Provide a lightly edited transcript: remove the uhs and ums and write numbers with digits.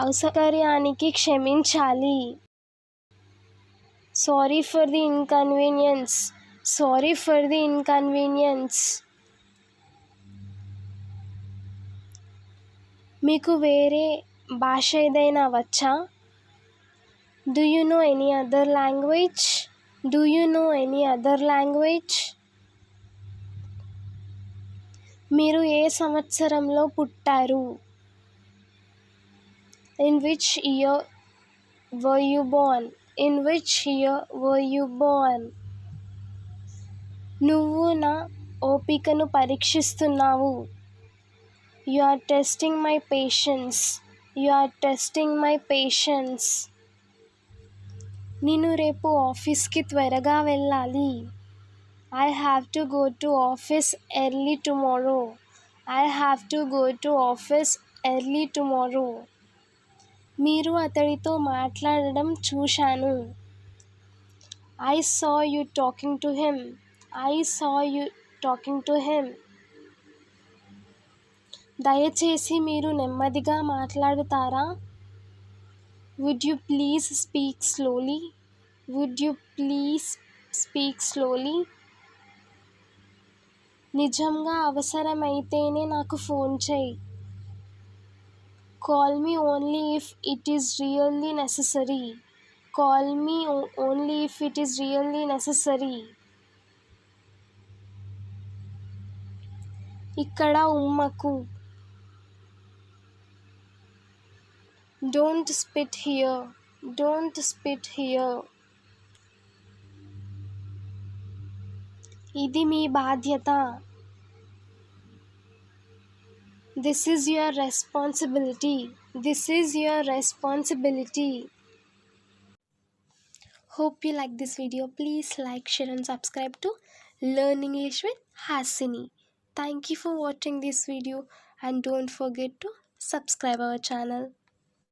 అసౌకర్యానికి క్షమించాలి. Sorry for the inconvenience. Sorry for the inconvenience. మీకు వేరే భాష ఏదైనా వచ్చా? Do you know any other language? Do you know any other language? మీరు ఏ సంవత్సరంలో పుట్టారు? In which year were you born? In which year were you born? నువ్వు నా ఓపికను పరీక్షిస్తున్నావు. You are testing my patience. You are testing my patience. నేను రేపు ఆఫీస్కి త్వరగా వెళ్ళాలి. I have to go to office early tomorrow. I have to go to office early tomorrow. మీరు అతడితో మాట్లాడడం చూశాను. I saw you talking to him. I saw you talking to him. దయచేసి మీరు నెమ్మదిగా మాట్లాడుతారా? Would you please speak slowly? Would you please speak slowly? నిజంగా అవసరమైతేనే నాకు phone చేయి. Call me only if it is really necessary. Call me only if it is really necessary. ఇక్కడ ఉమ్మకు. Don't spit here. Don't spit here. ఇది మీ బాధ్యత. This is your responsibility. This is your responsibility. Hope you like this video. Please like, share and subscribe to Learn English with Hasini. Thank you for watching this video and don't forget to subscribe our channel.